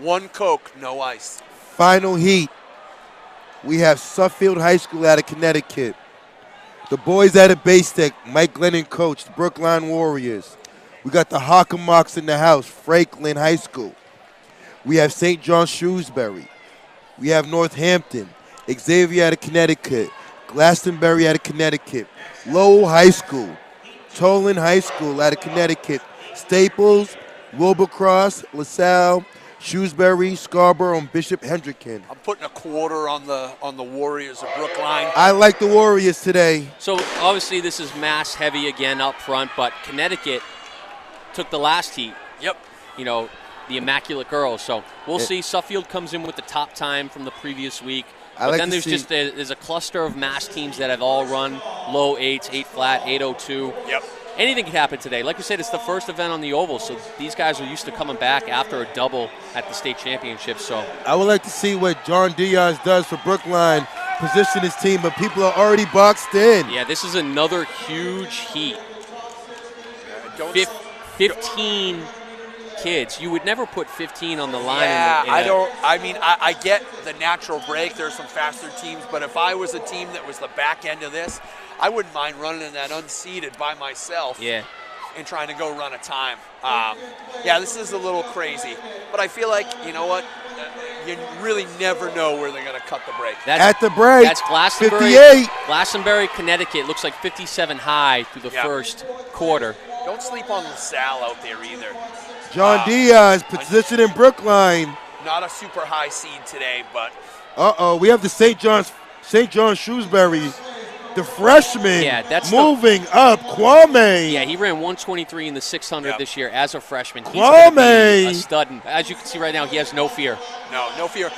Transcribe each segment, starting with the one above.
1 Coke, no ice. Final heat. We have Suffield High School out of Connecticut. The boys out of Bay Stick, Mike Glennon coach, the Brookline Warriors. We got the Hockamocks in the house, Franklin High School. We have St. John Shrewsbury. We have Northampton, Xavier out of Connecticut, Glastonbury out of Connecticut, Lowell High School, Toland High School out of Connecticut, Staples, Wilbercross, LaSalle, Shrewsbury, Scarborough, and Bishop Hendricken. I'm putting a quarter on the Warriors of Brookline. I like the Warriors today. So obviously this is mass heavy again up front, but Connecticut took the last heat. Yep. You know, the Immaculate Girls. So we'll see. Suffield comes in with the top time from the previous week. But then there's just there's a cluster of mass teams that have all run low 8s, 8 flat, 802. Yep. Anything can happen today. Like you said, it's the first event on the Oval, so these guys are used to coming back after a double at the state championship. So I would like to see what John Diaz does for Brookline, position his team, but people are already boxed in. Yeah, this is another huge heat. 15 kids. You would never put 15 on the line. Yeah, I get the natural break. There's some faster teams, but if I was a team that was the back end of this, I wouldn't mind running in that unseeded by myself. Yeah. And trying to go run a time. Yeah, this is a little crazy, but I feel like, you know what, you really never know where they're going to cut the break. At the break, that's Glastonbury, 58. Glastonbury, Connecticut. Looks like 57 high through the first quarter. Don't sleep on LaSalle out there either. John Diaz, position in Brookline. Not a super high seed today, but. We have the St. John Shrewsbury, the freshman, moving up. Kwame. Yeah, he ran 123 in the 600 this year as a freshman. He's Kwame, a stud. And as you can see right now, he has no fear. No fear.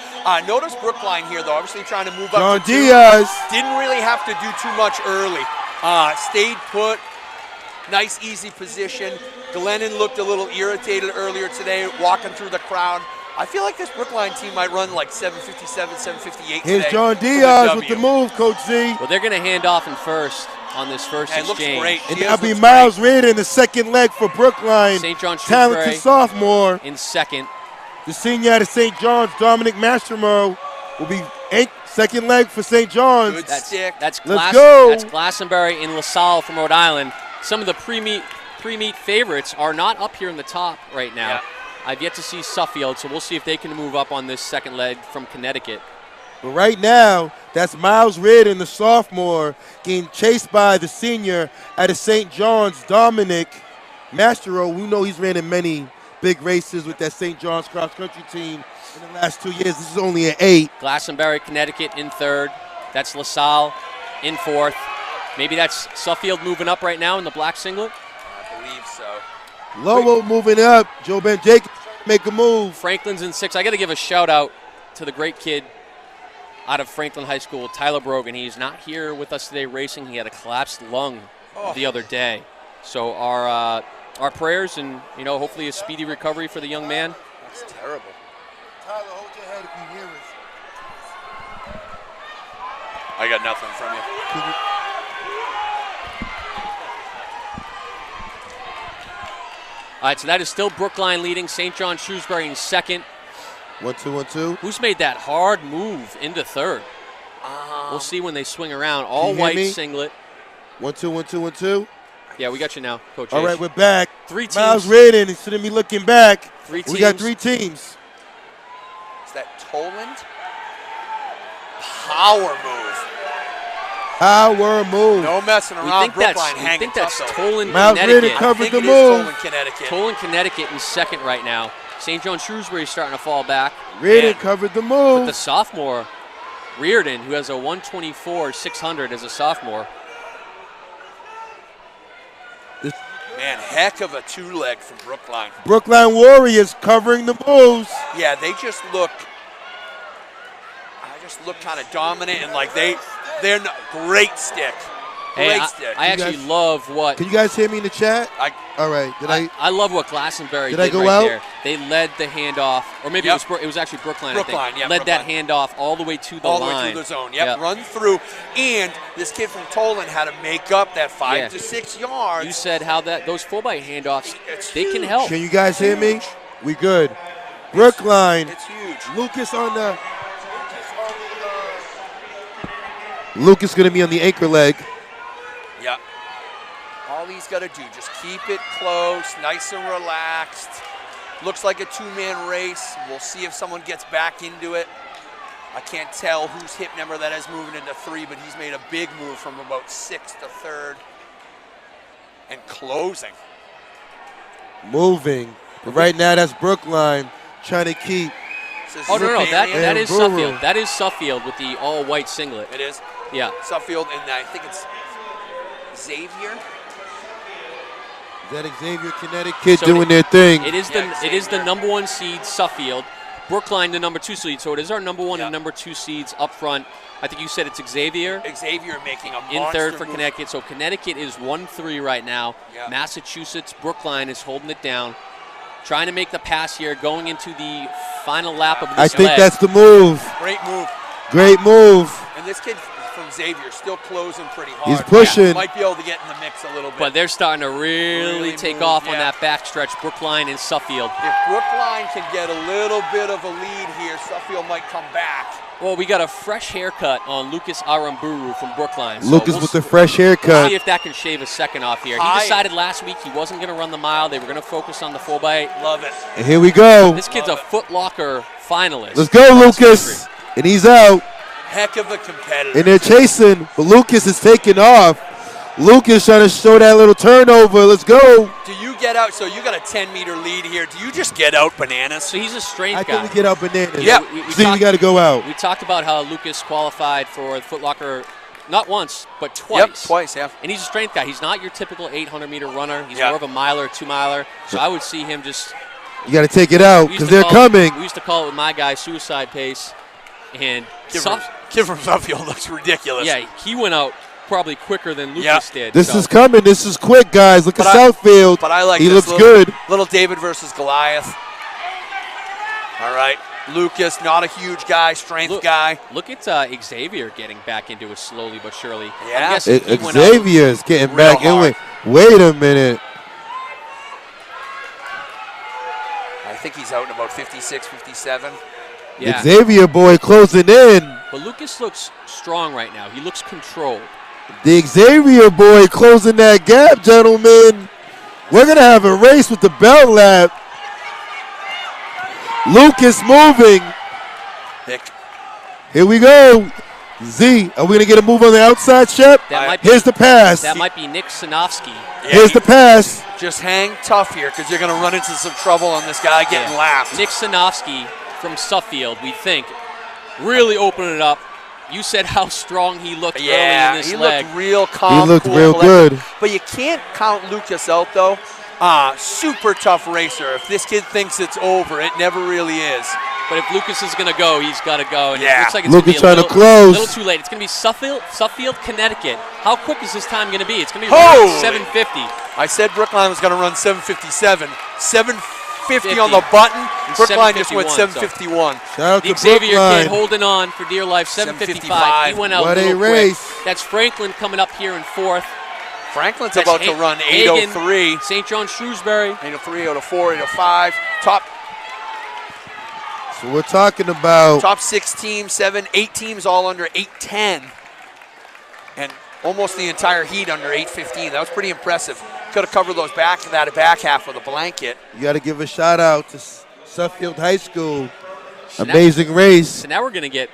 Notice Brookline here, though, obviously trying to move John up to Diaz. 2. Didn't really have to do too much early. Stayed put. Nice, easy position. Glennon looked a little irritated earlier today, walking through the crowd. I feel like this Brookline team might run like 757, 758 today. Here's John Diaz with the move, Coach Z. Well, they're going to hand off in first on this first exchange. Looks great. And that'll be Miles Reed in the second leg for Brookline. St. John talented Shrewsbury sophomore. In second. The senior out of St. John's, Dominic Mastromo, will be second leg for St. John's. Good stick. Let's go. That's Glastonbury and LaSalle from Rhode Island. Some of the pre-meet favorites are not up here in the top right now. Yeah. I've yet to see Suffield, so we'll see if they can move up on this second leg from Connecticut. But right now, that's Miles Reardon, the sophomore, getting chased by the senior out of St. John's, Dominic Mastero. We know he's ran in many big races with that St. John's cross-country team in the last 2 years. This is only an 8. Glastonbury, Connecticut in third. That's LaSalle in fourth. Maybe that's Suffield moving up right now in the black singlet? I believe so. Lowell moving up. Joe Ben Jacobs make a move. Franklin's in 6. I got to give a shout out to the great kid out of Franklin High School, Tyler Brogan. He's not here with us today racing. He had a collapsed lung the other day. So our prayers and, you know, hopefully a speedy recovery for the young man. That's terrible. Tyler, hold your head if you hear us. I got nothing from you. All right, so that is still Brookline leading. St. John Shrewsbury in second. 1-2-1-2. Who's made that hard move into third? We'll see when they swing around. All white singlet. 1-2-1-2-1-2. Yeah, we got you now, Coach All H. right, we're back. 3 teams. Miles Reardon, instead of me looking back, 3 teams. we got 3 teams. Is that Toland? Power move. Power move. No messing around. Brookline hanging. I think that's tough, Toland, Miles Connecticut. Reardon covered the it is move. Toland, Connecticut. Toland, Connecticut in second right now. St. John Shrewsbury is starting to fall back. Reardon covered the move. But the sophomore, Reardon, who has a 124-600 as a sophomore. Man, heck of a 2-leg from Brookline. Brookline Warriors covering the moves. Yeah, they just look kind of dominant and like they're not, great stick. Great stick. I actually love what. Can you guys hear me in the chat? All right. I love what Glastonbury did I go right out? there. They led the handoff, or maybe it was actually Brookline. Brookline, I think. Led that handoff all the way to the line. All the way through the zone. Yep, run through. And this kid from Toland had to make up that 5 to 6 yards. You said how those 4x handoffs, they can help. Can you guys hear me? We good. Brookline. It's huge. Lucas on the. Lucas going to be on the anchor leg. Yeah. All he's got to do, just keep it close, nice and relaxed. Looks like a two-man race. We'll see if someone gets back into it. I can't tell whose hip number that is moving into 3, but he's made a big move from about 6 to 3rd. And closing. Moving. But right now, that's Brookline trying to keep. Oh, no, that is Buru. Suffield. That is Suffield with the all-white singlet. It is? Yeah. Suffield, and I think it's Xavier. Is that Xavier, Connecticut So doing their thing? It is the #1 seed, Suffield. Brookline, the #2 seed. So it is our #1 and #2 seeds up front. I think you said it's Xavier. Xavier making a monster In 3rd for move. Connecticut. So Connecticut is 1-3 right now. Yeah. Massachusetts, Brookline is holding it down. Trying to make the pass here, going into the final lap of this I think leg. that's the move. Great move. Great move. And this kid from Xavier still closing pretty hard. He's pushing. Yeah, might be able to get in the mix a little bit. But they're starting to really take move, off on yeah. that backstretch, Brookline and Suffield. If Brookline can get a little bit of a lead here, Suffield might come back. Well, we got a fresh haircut on Lucas Aramburu from Brookline. So Lucas with the fresh haircut. We'll see if that can shave a second off here. He Hi. decided last week he wasn't going to run the mile. They were going to focus on the 4x8. Love it. And here we go. This kid's a Foot Locker finalist. Let's go, Lucas. And he's out. Heck of a competitor. And they're chasing, but Lucas is taking off. Lucas trying to show that little turnover. Let's go. Do you get out? So you got a 10-meter lead here. Do you just get out bananas? So he's a strength I guy. think we get out bananas. Yeah. See, you got to go out. We talked about how Lucas qualified for the Foot Locker not once, but twice. Yep, twice, yeah. And he's a strength guy. He's not your typical 800-meter runner. He's Yeah. more of a miler, 2-miler. So I would see him just. You got to take it out we used because to they're call it- coming. We used to call it with my guy suicide pace. And Kid from Suffield looks ridiculous. yeah, he went out probably quicker than Lucas Yeah. did. This so. is coming. This is quick, guys. Look at But I- Southfield. But I like He this looks little, good. Little David versus Goliath. All right. Lucas, not a huge guy, strength guy. Look at Xavier getting back into it slowly but surely. Yeah. I'm guessing he went out. Xavier's getting real back in hard. with. Wait a minute. I think he's out in about 56, 57. Yeah. Xavier boy closing in. But Lucas looks strong right now. He looks controlled. The Xavier boy closing that gap, gentlemen. We're going to have a race with the bell lap. Lucas moving. Nick. Here we go. Z, are we going to get a move on the outside, Shep? That might be, Here's the pass. That might be Nick Sinofsky. Yeah, Here's the pass. Just hang tough here because you're going to run into some trouble on this guy getting lapped. Nick Sinofsky from Suffield, we think, really opening it up. You said how strong he looked early in this he leg. looked real calm. He looked cool, real collected. good. But you can't count Lucas out, though. Super tough racer. If this kid thinks it's over, it never really is. But if Lucas is going to go, he's got to go. And Yeah. it looks like it's Lucas going to trying be to close. a little too late. It's going to be Suffield, Connecticut. How quick is this time going to be? It's going to be Holy. around 7:50. I said Brookline was going to run 7:57. 7:50 on 50. the button. And Brookline just went 7:51, 7:51. Shout out The to Xavier kid Brookline. holding on for dear life, 7:55. 7:55. He went out What a a little race. quick. That's Franklin coming up here in 4th. Franklin's That's about to run Hagen, 8:03. St. John Shrewsbury. 8:03, 8:04, 8:05. So we're talking about Top 6 teams, 8 teams all under 8:10. And almost the entire heat under 8:15. That was pretty impressive. Could have covered those back half with a blanket. you got to give a shout out to Suffield High School. Amazing race. So now we're gonna get